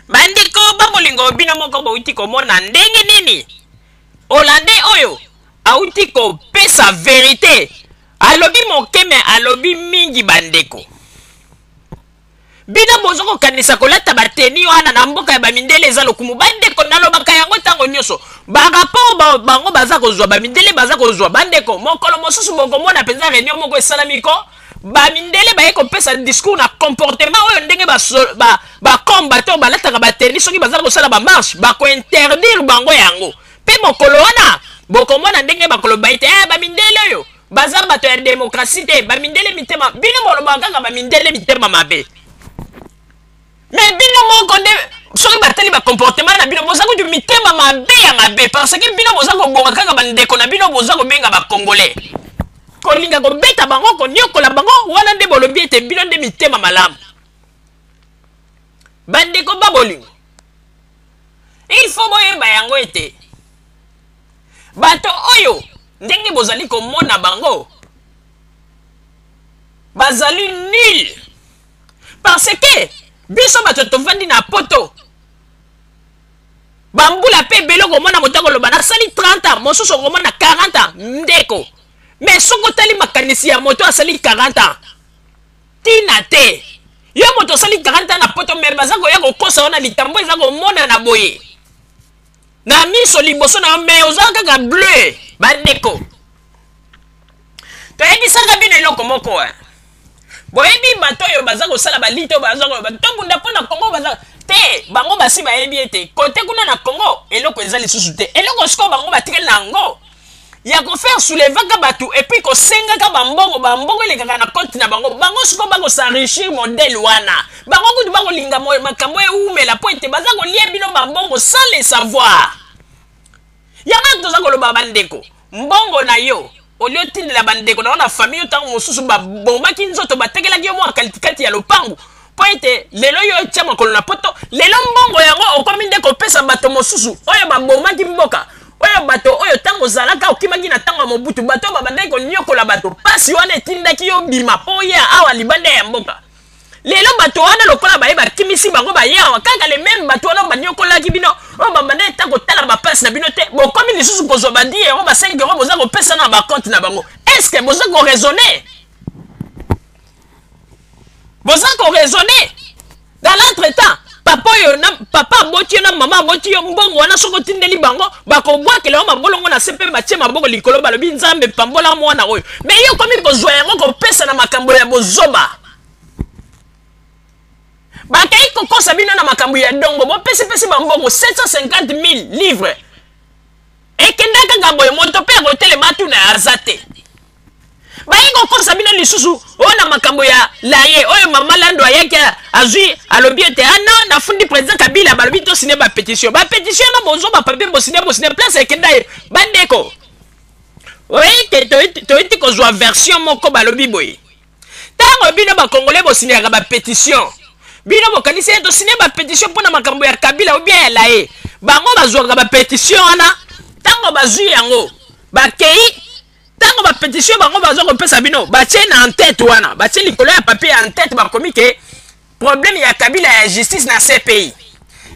Bandeko babolingo bino moko bauti komona ndenge nini Hollandais oyo auti ko pesa vérité alobi mokeme alobi mingi bandeko bino bozoko kanisa kolata bateni wana na mboka ya bamindele eza lokumu bandeko nalobaka yango ntango nyonso barapport bango baza kozwa bamindele baza kozwa bandeko mokolo mosusu bokomona mpenza réunion moko esalami ko bamindele baye kopesa discours na comportement oyo ndenge bakombato oyo balataka bateni soki baza kosala bamarche bakointerdire bango yango mpe mokolo wana bokomona ndenge bakoloba ete bamindele oyo baza bato ya démocratie te bamindele mitema bino bolobaka kaka bamindele mitema mabe mais bino moko nde soki batali bacomportement na bino boza kutu mitema mabe ya mabe parce que bino boza kobonga kaka bandeko na bino boza kobenga bacongolais kolinga kobeta bango koniokola bango wana nde bolobi ete bino nde mitema malamu bandeko babolingo il faut boyeba yango ete bato oyo ndenge bozali komona bango bazali nul parce que biso bato tovandi na poto bambula pe belo komona moto akoloba nasali 30 ans mosusu okomona 40 ans ndeko mais soko tali makanisi ya moto asali 40 ans tina te yo moto asali 40 ans na poto me baza koya kokosa wana litambo eza komona na boye na miso liboso na me oza kaka bleu bandeko toyebisaka bino eloko moko boyebi bato oyo baza kosala balito baza tobunda mpo na Congo baza te bango basi bayebi ete kote kuna na Congo eloko eza lisusu te eloko siko bango batikeli na yango ya kofaire soulevaka bato epuis kosengaka bambongo elekaka na compte na bango siko bakosarichir modele wana bango kutu bakolinga makambo eumela mpo ete baza kolia bino bambongo sans le savoir yango toza koloba bandeko mbongo na yo olio tindela bandeko na wana famille otango mosusu babomaki nzoto batekelaki yo mwa katikati ya lopangu po ete lelo yo etia makolo na poto lelo mbongo yango okomi nde kopesa bato mosusu oyo babomaki mboka oyo bato oyo tango ozalaka okimaki na tango ya mobutu bato oyo babandaki koniokola bato pasi wana etindaki yo bima po ya awa libanda ya mboka lelo bato wana lokola baye bakimisi bango bayawa kaka le même bato wana baniokolaki bino oyo babanda eta kotala bapasi na bino te bokomi lisusu kozwa badi yango ba 5 euro boza kopesa na bacompte na bango est-ce que boza koraisonner dans l'entretemps papa aboti yo na mama aboti yo mbongo wana soko tindeli bango bakobwakela yo mabolongo na se mpe batie maboko likolo balobi nzambe pambola mwana oyo mais yo komi kozwa yango kopesa na makambo ya bozoba bakai kokosa bino na makambo ya dongo bopesi bambongo 750 000 livres ekendaka kaka boye moto mpe akotelema tuna aza te bayi kokosa bino lisusu oyo na makambo ya laye oyo mama lando ayaki azwi alobi ete ana nafundi président Kabila balobi tosine bapétition na bozo bapapie bosine place ekenda ye bandeko oye toyeti kozwa version moko balobi boye ntango bino bakongolais bosinaka bapétition bino bokanisi ye tosine bapétition mpo na makambo ya Kabila obia ya laye bango bazwaka bapétition wana ntango bazwi yango bakei tango bapétition bango bazwa kopesa bino batie na en-tête wana batie likolo ya papier ya en-tête bakomi ke problème ya Kabila ya justice na CPI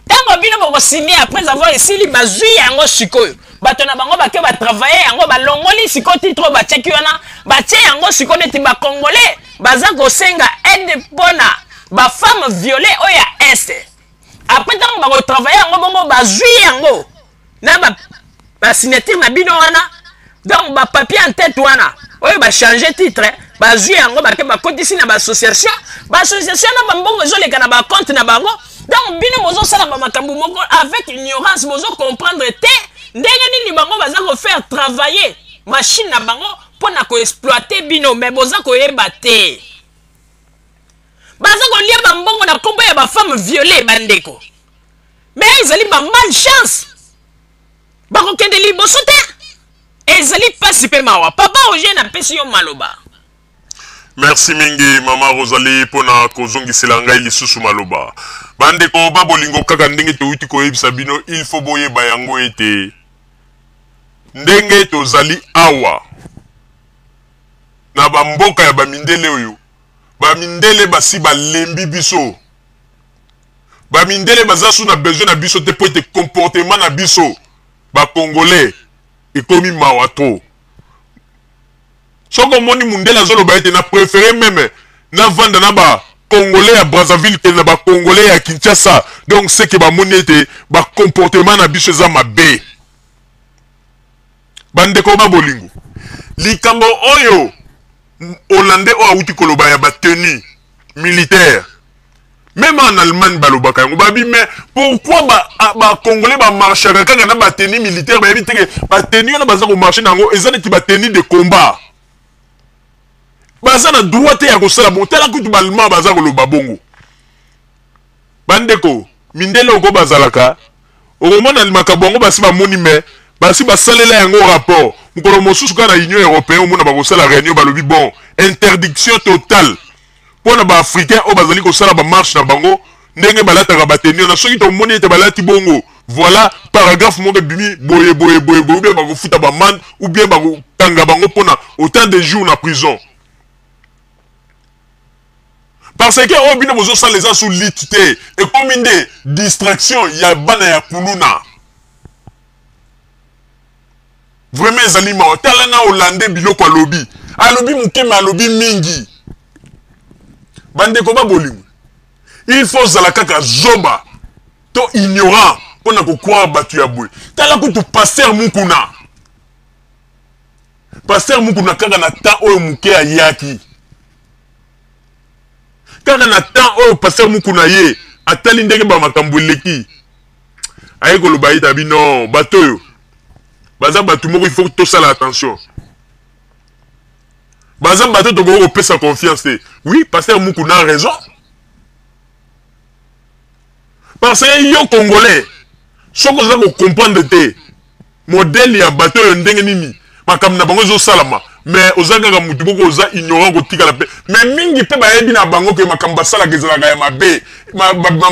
tango bino bokosini après avoir esili bazwi yango sikoyo bato na bango bake batravaille yango balongoli siko titre batiaki wana batie yango siko neti bakongolais baza kosenga aide mpona bafemme violée oyo ya este après tango bakotravaille yango bongo bazwi yango na basignature na bino wana donc papier en tête wana oyo changer titre bazwi yango bake bakotisi na association na bambongo ezoleka na bacompte na bango donc bino bozosala bamakambo moko avec ignorance bozo comprendre te ndenge nini bango baza kofaire travailler machine na bango mpona koexploiter bino mais boza koyeba te baza kolia bambongo na kombo ya bafemme violée bandeko mais ezali malchance bakokende liboso te ezali pasi pe mawa papa oje na pesi yo maloba. Merci mingi mama Rosalie pona kozongisela ngai lisusu maloba bandeko babolingo kaka ndenge touti koyebisa bino il faut boyeba yango ete ndenge tozali awa na bamboka ya bamindele oyo bamindele basi balembi biso ba mindele baza sous na besoin na biso te po ete comportement na biso ba congolais ekomi mawa trop. Soko moni mundela zolo ba ete na préféré même na vanda na ba congolais à Brazzaville que na ba congolais à Kinshasa. Donc c'est que ba moni ete ba comportement na biso za mabe. Bande ko ba bolingo. Likambo oyo Hollandais o auti koloba ya ba tenue militaire. Même en Allemagne balobaka ngo babi mais pourquoi ba congolais ba marcher kaka na ba tenue militaire ba biteke ba tenue na baza ko marcher nango ezana ti ba tenue de combat. Baza na droit ya ko sala bon tela kutu balma baza ko loba bongo. Bandeko mindele oko bazalaka o mona limakabongo basi ba moni mais basi ba salela yango rapport ngolo mosusu kana Union européenne mona ba ko sala réunion balobi bon interdiction totale pour na ba africain o bazali ko sala ba marche na bango ndenge balata ba tenir na soki to moni ete balati bongo voilà paragraphe moko bimi boye ou bien ba ko futa ba man ou bien ba ko tanga bango pona autant de jours na prison parce que obino bozo sala les gens sous litité et comme une distraction ya bana ya kuluna vraiment ezalima otala na Hollandais biloko alobi alobi mukema alobi mingi bande ko ba bolingo il faut zala kaka zoba to ignorant pona ko croire batu ya boy tala ko tu pasteur mukuna kaka na temps oyo muke ayaki kaka na temps oyo pasteur mukuna ye atali ndenge ba makambo leki aye ko loba ita bino batoyo baza batu moko il faut tout ça l'attention baza bato to ko pesa confiance te oui pasteur mukuna a raison parce que yo congolais soko za ko comprendre te modèle ya bato yo ndenge nini makam na bango zo salama mais ozanga ka mutu boko oza ignorant ko tika la pe mais mingi pe ba yebi na bango ke makamba sala kezala ka ya mabe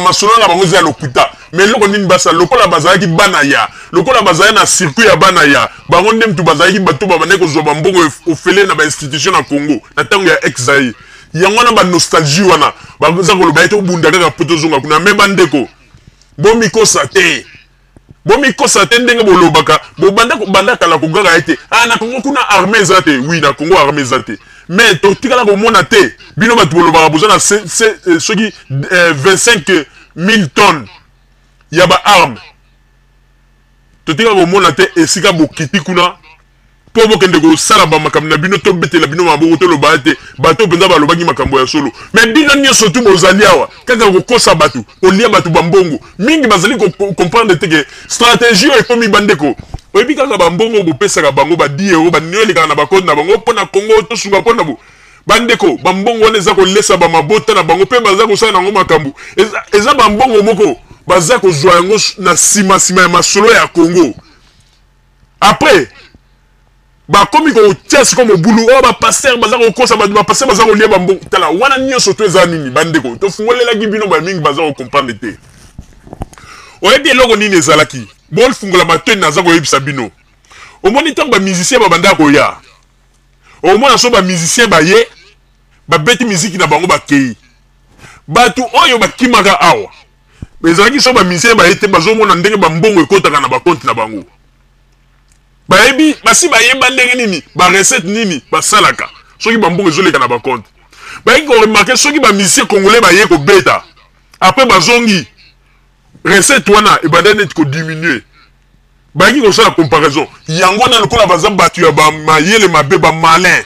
masolo na bango za lokuta mais loko nini basa lokola bazala ki bana ya lokola bazala na circuit ya bana ya bango ndem tu bazala ki bato ba bane ko zo mbongo ofele na ba institution na Congo na tango ya exai yango na ba nostalgie wana baza ko loba eto bunda kaka poto zonga kuna me bandeko bomi ko sate ndenge bolobaka banda kala ko gaga ete na Congo kuna armée zate oui na Congo armée zate mais to tikala ko mona te bino batu bolobaka bozana soki 25 000 tonnes ya ba arme to tikala ko mona te esika bokiti kuna po bokende ko sala ba makambo na bino to betela bino maboko to loba te bato penza balobaki makambo ya solo mais bino nyonso tu bozali awa kaka ko kosa batu olia batu bambongo mingi bazali ko comprendre te que stratégie e komi bandeko oyebi kaka bambongo bopesa ka bango ba 10 euros ba nioli kana ba compte na bango pona Congo to sunga pona bo bandeko bambongo wana eza ko lesa ba mabota na bango pe baza ko sala nango makambo eza bambongo moko baza ko zwa yango na sima ya masolo ya Congo après ba komi ko ties comme bulu o ba pasteur baza ko kosa ba pasteur baza ko lia ba mbongo tala wana nyonso to eza nini bandeko to fungolela gibino ba mingi baza ko comprendre te oyebi eloko nini ezalaki bol fungola matoni naza ko yebisa bino omoni tango ba musicien ba banda ko ya omona so ba musicien ba ye ba beti musique na bango ba kei batu oyo ba kimaka awa bezalaki so ba musicien ba yete bazo mona ndenge ba mbongo ekotaka na ba compte na bango bayebi basi bayeba ndenge nini ba recette nini basalaka soki bambongo ezoleka na ba compte bayeki ko remarquer soki ba musicien congolais baye ko beta après bazongi recette wana ebanda net ko diminuer bayeki ko sala comparaison yango na lokola baza batu ya ba mayele mabe ba malin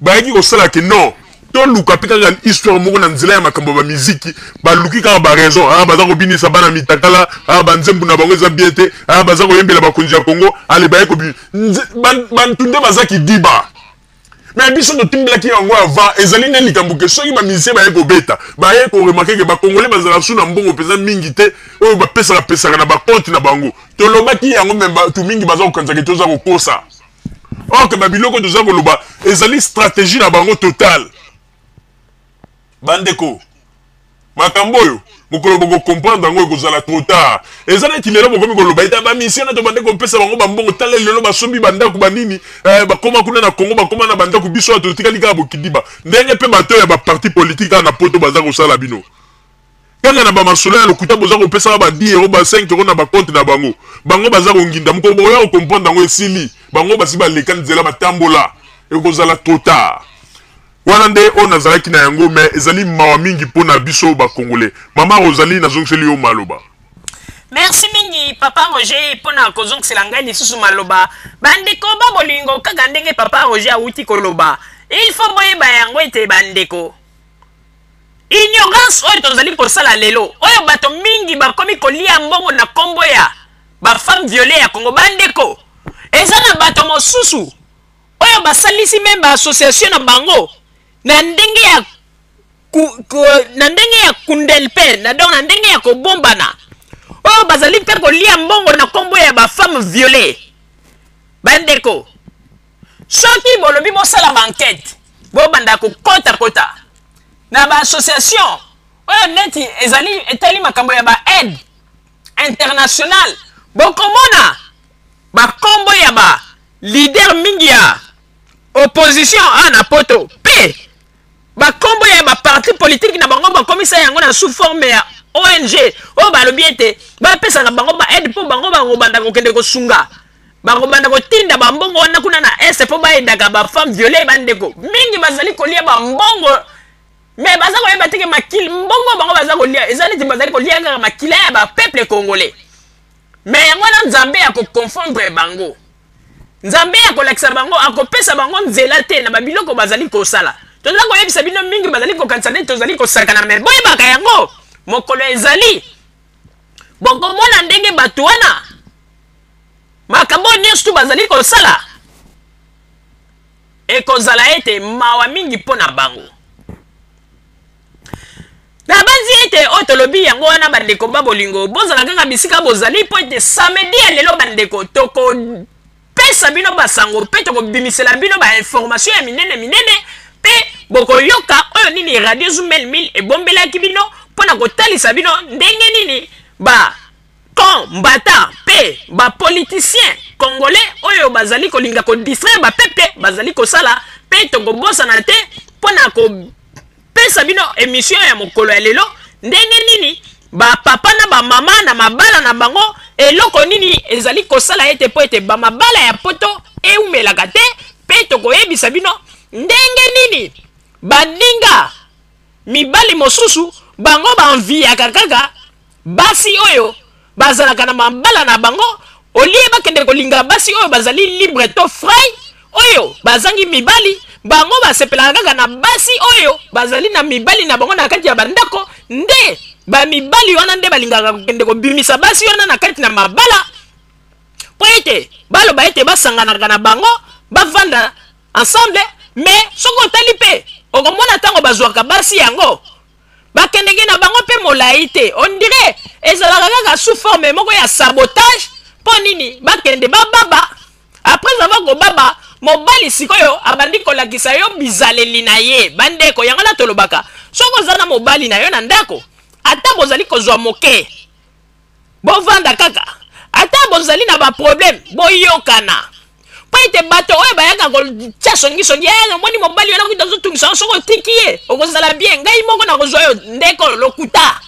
bayeki ko sala ke non to luka pika na histoire moko na nzela ya makambo ba musique ba luki ka ba raison baza ko binisa bana mitakala ba nzembu na bango eza bien te baza ko yembela ba konja Congo ale baye ko bi bantunde baza ki diba mais biso to timbela ki yango avant ezali ne likambuke soki ba musicien baye ko beta baye ko remarquer que ba congolais bazala suna mbongo pesa mingi te oyo ba pesa na ba compte na bango to lobaki yango memba tu mingi baza ko kanza ke toza ko kosa or que ba biloko toza ko loba ezali stratégie na bango total bandeko makambo oyo mokolo boko comprendre ngo ekozala trop tard ezana tilelo bokomi koloba ita ba mission na to bandeko mpesa bango bambongo tala lelo basombi bandako banini bakoma kuna na Congo bakoma na bandako biso ato tikali ka bokidiba ndenge pe bato ya ba parti politique na poto baza ko sala bino kanga na ba masolo ya lokuta boza ko pesa ba 10 euros ba 5 euros na ba compte na bango baza ko nginda mko boya ko comprendre ngo esili bango basi ba leka nzela batambola ekozala trop tard wana nde on azalaki na yango mais ezali mawa mingi pona biso ba congolais mama Rosalie nazongeli yo maloba. Merci mingi papa Roger pona kozongela ngai lisusu maloba bandeko ba bolingo kaka ndenge papa Roger auti koloba il faut boyeba yango ete bandeko ignorance oyo tozali kosala lelo oyo bato mingi bakomi kolia mbongo na kombo ya bafemme violée ya Congo bandeko eza na bato mosusu oyo basalisi meme association na bango na ndenge ya kundelpe na donc na ndenge ya kobombana oyo bazali mpe kolia mbongo na kombo ya bafemme violée bandeko soki bolobi bosala bankete bobanda kokota na ba association oyo neti ezali etali makambo ya ba aide international bokomona bakombo ya ba leader mingi ya opposition na poto pe bakombo ya ba parti politique na bango bakomisa yango na sous forme ya ONG oyo balobi ete bapesaka bango ba aide mpo bango bakobanda kokende kosunga bakobanda kotinda bambongo wana kuna na este mpo bayedaka bafemme violée bandeko mingi bazali kolia bambongo mais baza koyeba teke makili mbongo bango baza kolia eza neti bazali kolia kaka makila ya bapeuple congolais mais yango wana nzambe ya koconfondre bango nzambe ya kolakisa bango akopesa bango nzela te na babiloko bazali kosala toza koyebisa bino mingi bazali kokanisa neti tozali kosakana mais boyebaka yango mokolo ezali bokomona ndenge bato wana makambo nyonso tu bazali kosala ekozala ete mawa mingi mpo na bango na banzi ete otolobi yango wana bandeko ba bolingo bozala kaka bisika bozali po ete samedi ya lelo bandeko tokopesa bino basango mpe tokobimisela bino bainformation ya minene mpe bokoyoka oyo nini radio Zumel 1000 ebombelaki bino mpona kotalisa bino ndenge nini combattant mpe bapoliticien congolais oyo bazali kolinga kodistraire bapeuple bazali kosala mpe tokobosana te mpona pesa bino émission ya mokolo ya lelo ndenge nini bapapa na bamama na mabala na bango eloko nini ezali kosala ete po ete bamabala ya poto eumelaka te mpe tokoyebisa bino ndenge nini baninga mibali mosusu bango banviyaka kaka basi oyo bazalaka na mabala na bango olie bakende kolinga basi oyo bazali libre to frei oyo bazangi mibali bango basepelaka kaka na basi oyo bazali na mibali na bango na kati ya bandako nde bamibali wana nde balingaka kokende kobimisa basi wana na kati na mabala po ete baloba ete basanganaka na bango bavanda ensemble mais soki otali mpe okomona ntango bazwaka basi yango bakendenge na bango mpe molai te on dirait ezalaka kaka sous forme moko ya sabotage mpo nini bakende bababa après avoir kobaba mobali sikoyo abandi kolakisa yo bizaleli na ye bandeko yango la tolobaka soko oza na mobali na yo na ndako ata bozali kozwa moke bovanda kaka ata bozali na baproblème boyokana po ete bato oyo bayaka kotia songisongi moni mobali wana kuta ozotungisa soko otiki ye okozala bien ngai moko na kozwa yo ndeko lokuta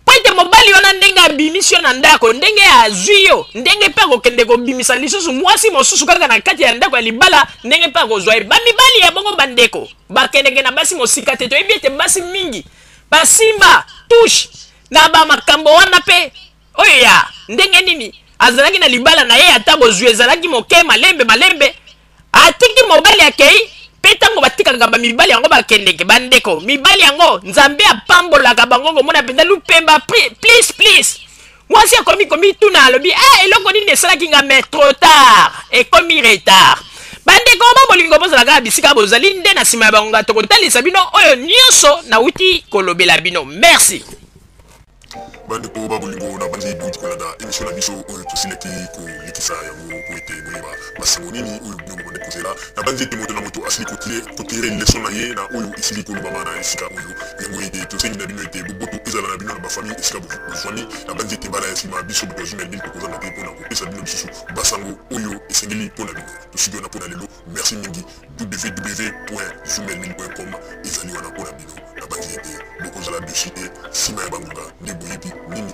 po ete mobali wana ndenge abimisi yo na ndako ndenge azwi yo ndenge mpe akokende kobimisa lisusu mwasi mosusu kaka na kati ya ndako ya libala ndenge mpe akozwa ye bamibali ya bongo bandeko bakendeke na basi mosika te toyebi ete basi mingi basimba touche na bamakambo wana mpe oyo ya ndenge nini azalaki na libala na ye ata bozwi ezalaki moke malembe atiki mobali akei mpe ntango batikaka bamibali yango bakendeke bandeko mibali yango nzambe apambolaka bango komona mpenza lupemba please mwasi akomi tuna alobi eloko nini esalaki nga mais trop tard ekomi retard bandeko bolingo bozalaka bisika bozali nde na nsima ya bango tokotalisa bino oyo nyonso nauti kolobela bino merci. bande ko babolingo na banzi duti kolanda émission na biso oyo tosileki kolekisa yango po ete boyeba masango nini oyo bino bobande kozela na banzi ete moto na moto asili kotire leson na ye na oyo esili kolobama na esika oyo yango ete tosengi na bino ete boboto ezala na bino na bafamille esika bozwani na banzi ete mbala ya nsima biso botozumel nini tokozanga te mpona kopesa bino lisusu basango oyo esengeli mpona bino tosiki wana mpona lelo merci mingi www.zumelmil.com ezali wana mpona bino na banzi ete bokozala deside nsima ya bangonga nde boyebi nini